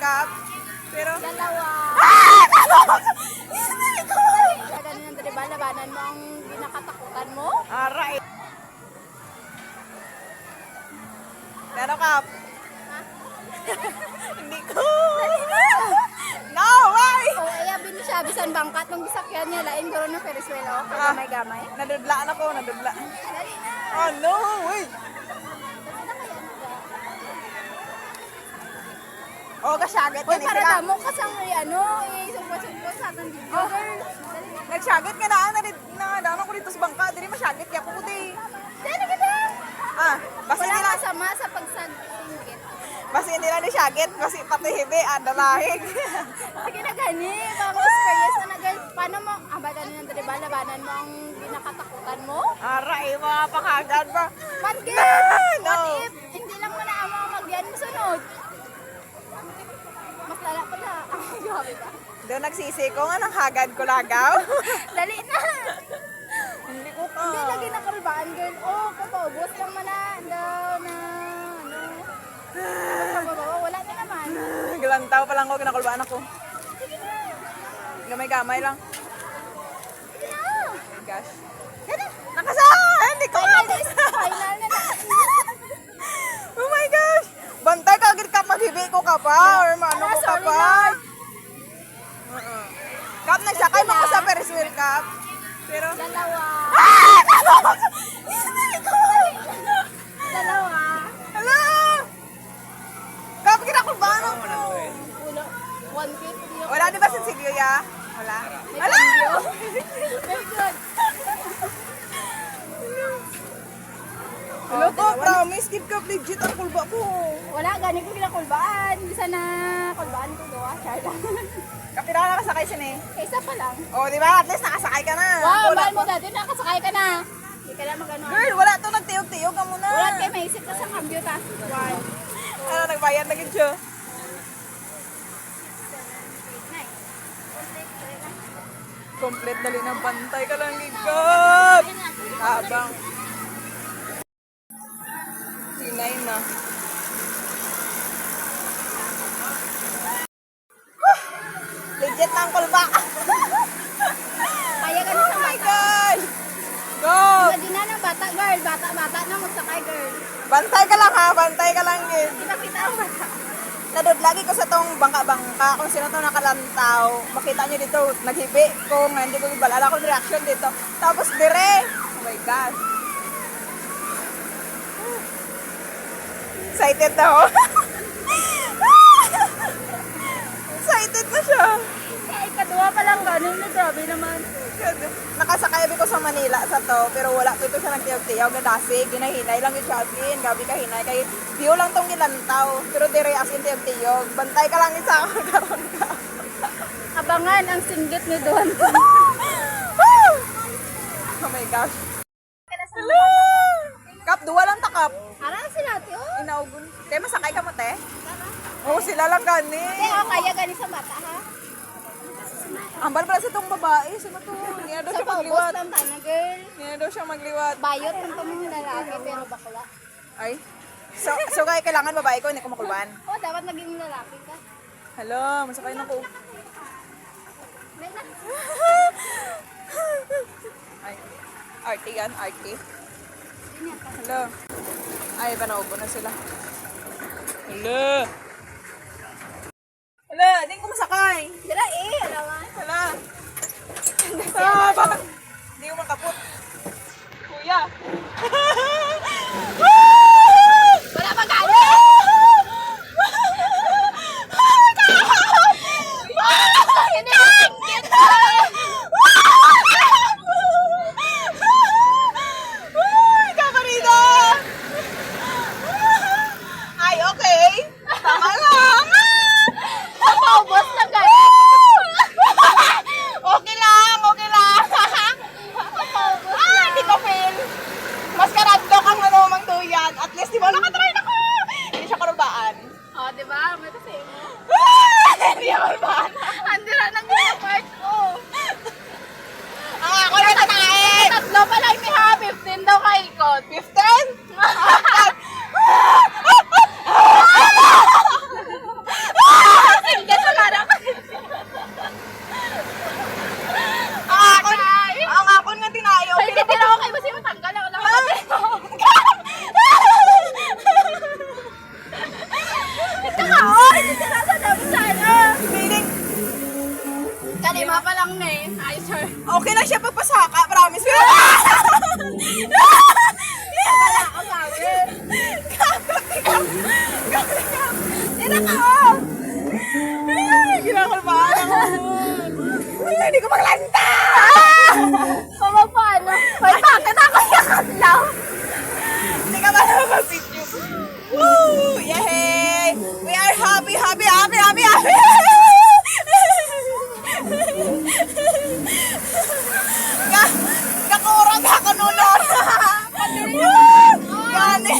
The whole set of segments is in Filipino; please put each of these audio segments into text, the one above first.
Cup. Pero... Dalawa. Sa ganun, diba, labanan mo ang pinakatakutan mo? Alright. Pero Cup. Hindi ko. No, why? O, ay, abin siya, bisan bangkat, nung bisakyan niya, lain garo ng Ferris wheel, o, kagamay-gamay. Nadudlaan ako, nadudla. Dali na. Oh no, wait. Oh, kasyagit Uy, yan para sila. damo ka sa may ano, sungkot-sungkot sa atong video, girl. Dali na. Nagsyagit ka na, nadaan ako dito sa bangka. Dili masyagit, kaya puti. Dali ka na. Basi Wala nila, masama sa pagsagingit. basi nila ni syagit, basi pati hibi, dalahig. Sige na gani, baka experience na na, girl. Paano mo, ba ganun, diba, labanan mo ang pinakatakutan mo? Aray, mga pakagad ba? What if? No. What if? Hindi lang mo na ang mga magyan mo sunod. Mas lala pala. Ay, grabe ka. Doon nagsisi ko nga ng hagad ko lagaw. Dali na. Hindi ko ka. Hindi lagi na karubaan, girl. Oh, kapaubos lang mo na. Daw na, wala na naman. Galantaw pa lang ko, kinakulbaan ako. Sige na. Gamay-gamay lang. Sige na. Gosh. Sige na. Nakasa! Hindi ko Final na na. Oh my gosh! Bantay ka, agad ka, maghibi ko ka pa, or maano ko ka sorry pa. na. Kap, nagsakay mo ko sa Ferris wheel, Kap. Pero... Dalawa. Dalawa! Hello! Kap, kinakulbaan ako. Ulo. 150. Wala di ba sa Silvio, ya? Wala. May Wala! cambio. Very good. Hello ko, promise, keep Kap, legit ang kulba ko. Wala, gani ko kinakulbaan. Bisa na kulbaan ko gawa. Char lang. Kap, na nakasakay siya eh. Kaysa pa lang. Oh, di ba? At least nakasakay ka na. Wow, Wala mahal mo dati, nakasakay ka na. Hindi ka na mag-ano. Girl, wala to, nagtiyog-tiyog ka muna. Wala kayo maisip ka sa cambio ta. One. Ano, nagbayad na gid siya. Complete dali ng bantay ka lang, Gigap. Habang. Sinay na. Legit na ang kulba. Kaya ka na Oh sa my bata. God! Go! Imagine na ng bata, girl. Bata na magsakay, girl. Bantay ka lang ha, bantay ka lang, Gid. Di ba kita ang bata? Nadod lagi ko sa tong bangka-bangka kung sino to nakalantaw. Makita niyo dito, naghibi ko nga hindi ko ibalala ko reaction dito. Tapos dire. Oh my God. Excited na ako. Excited na siya. Eh, kadua pa lang ganun na. Grabe naman. Nakasakay ko sa Manila sa to, pero wala ko ito siya nagtiyaw-tiyaw, gadasi, ginahinay lang yung shopping, gabi ka hinay, kay view lang tong gilantaw, pero dire as in tiyaw-tiyaw, bantay ka lang isa karon ka. Abangan ang singgit ni Don. Oh my gosh. Hello! Kap, duwa lang ta, Kap. Ara sila, ate, oh. Inaugun. Kaya masakay ka mo, te? Oo, sila lang gani. Kaya kaya gani sa bata, ha? Ambal pala sa itong babae, sino to? Niya daw Sa siya paubos magliwat. lang tana, girl. Niya daw siya magliwat. Bayot ng pamang lalaki, pero bakla. Ay. So kaya kailangan babae ko, hindi ko makulban. Oh, dapat maging lalaki ka. Hello, masakay na ko. May na. Ay, arte yan, arte. Hello. Ay, panaubo na sila. Hello. Hello, hindi ko masakay. Dila eh, alawan. Hala. Ah, bakit? Hindi ko makapot. Kuya. Wala pa gani! Uy, kakarida! Ay, okay. Tama lang. Paubos lang gani! Okay lang, okay lang. Ah, hindi ko fail. Mas karando kang ano, mang duyan. At least, di ba, nakatry na ko. Hindi siya karubaan. Oh, di ba? May kasi mo. Hindi siya karubaan. Andira nang yung part ko. Ako na tatae. Tatlo pa lang ni ha, 15 daw kaikot. 15? Oy, nasa dami sana. Feeling, Kalima pa lang na eh. Ay, sir. okay lang siya pagpasaka, promise. Wala ako sabi. Tira ka, oh! Ay, kinakalbahan ako. Ay, hindi ko maglanta! Mama, paano? May bakit ako yakap lang? Hindi ka ba naman-video? Woo! Yay! We are happy, happy, happy, happy, happy! Kakurang ako nunod! Woo! Gani!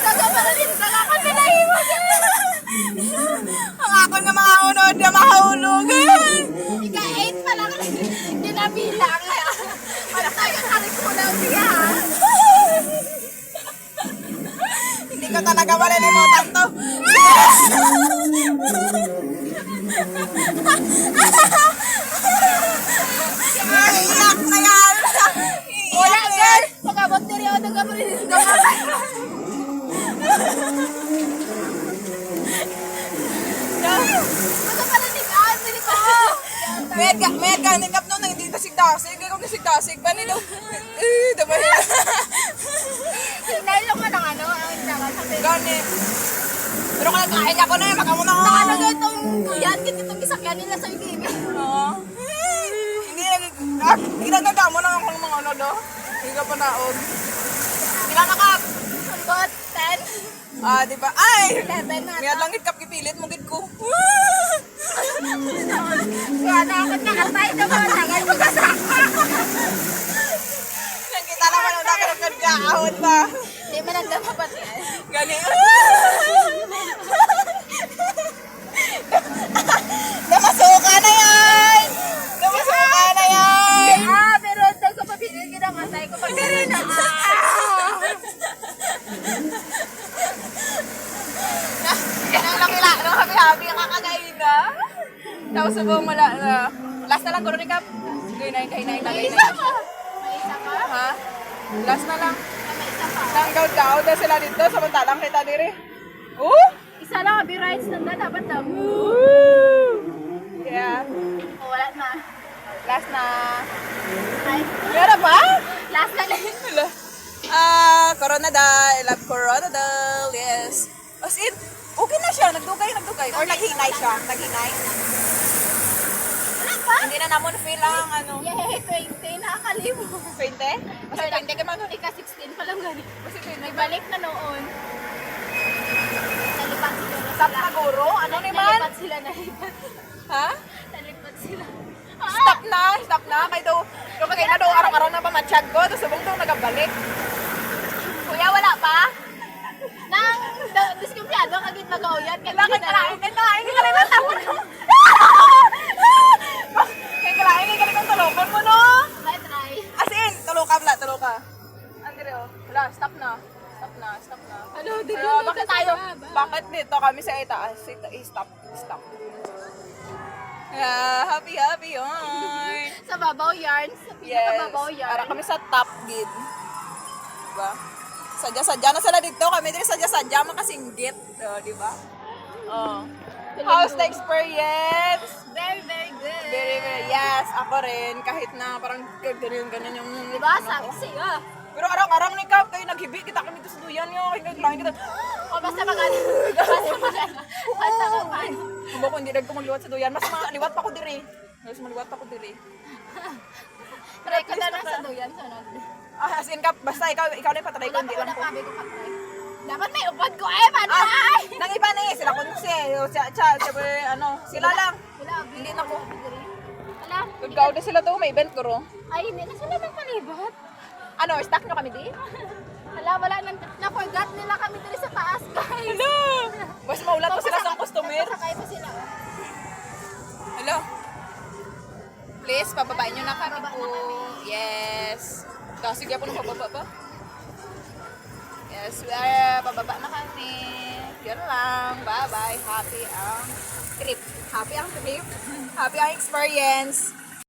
Kagaparanin sa lakad na nahiwag. Ang ako na mga unod na mahulugan! Ika-8 pa lang. Hindi na bilang. Wala tayo karikulang siya. Hindi ko talaga malilimutan to. Iyak na yan! Wala, Iyak na yan! girl. Pagkabot ni Rio, nagkaparanin sa lakad. Magkaparanin ka. Sili ko. May ganing kap nun na hindi tasig-tasig. Kaya kung tasig-tasig, ba nilo? Diba yun? Dahil lang man ang ano, ang dagat sa pili. Gani. Pero kung nagkain ako na yun, maka mo na ako. Nakalagay itong kuyan, kit itong isakyan nila sa ibibig. Oo. Hindi nagagamo na ako ng mga ano do. Hindi ka pa naog. Ilan na kap? But 10, Di ba? Ay! 11 na. May lang kap kipilit mo gid ko. Kaya na ako nakatay na mga tagal magkasaka. Nakita naman ang nakakagahon ba? Hindi man ang damapat yan. Gani. Namasuka na yan! Namasuka na yan! Pero daw ko papilin ka ng asay ko pag gano'n na. Nakakila, happy-happy ang kakagain na. Tapos subong wala na. Last na lang, guro ni Kap. Gaynayin, kainayin, May lagayin isa na. ka. May isa ka. Ha? Last na lang. May isa ka. Nanggaw-gaw na sila dito, samantalang kita diri. Oh! Isa lang, abi rights na dapat daw. Yeah. O, wala na. Last na. Ay, Meron ba? last na lang. Wala. Corona I love Corona doll. Yes. As in, okay na siya. Nagdugay. Or naghinay siya. Naghinay. Wala pa? Hindi na namon feel ang ano. Yay, 20, nakakalimu. 20? Kasi 20 ka man. Ika 16 pa lang gani. Kasi 20. Nagbalik na noon. Nalipat sila. Stop na guro. Ano naman? Nalipat sila, nalipat. Ha? Nalipat sila. Stop na. Kaya daw, yung kagay na daw araw-araw na pamatsyag ko. Tapos subong daw nagabalik. Kuya, wala pa? Nang diskumpiyado kagit mag-auyat. Kailangan kalain ka rin ang tapon mo. Kaya kalain ka rin ang tulokon mo, no? Try, try. As in, tulo ka. Andre, oh. Wala, stop na. Ano, Pero bakit dito kami sa itaas? Stop. Yeah, happy, yun. Sa babaw yarn. Sa pinakababaw yarn. Para kami sa top gid. Diba? Sadya na sila dito. Kami din sadya makasinggit. Diba? Oh. How's the experience? Very, very good. Very, yes. Ako rin. Kahit na parang ganyan yung... Diba? Sabi sa'yo. Pero arang-arang ni Kap, kayo naghibi. Kita kami dito sa duyan nyo. Kaya kita. O basta mag-ano. Basta mag-ano. Kung ba kung hindi ko magliwat sa duyan, mas maliwat pa ko diri. Try ko na lang sa duyan. Sunod. As in, Kap, basta ikaw na yung patry ko, Wala hindi pa ko lang na ko. pabi ko patry. Dapat may upad ko eh. Paano ay? Nang iba na sila kung sila lang. Wala, abi. Hindi na ko. Wala. Gagawin na sila to, may event ko ro. Ay, hindi na sila magpalibot. Ano, stuck nyo kami di? Wala. Na-forgot nila kami dito sa taas, guys. Hello! Mas maulat pa sila sa customer. Sakay pa sila. Hello? Please, pababain nyo na kami Bababa po. na kami. Yes. Sige ako nung pababa ba? Yes, we are pababa na kami. Yan lang. Bye-bye. Happy ang trip. Happy ang experience.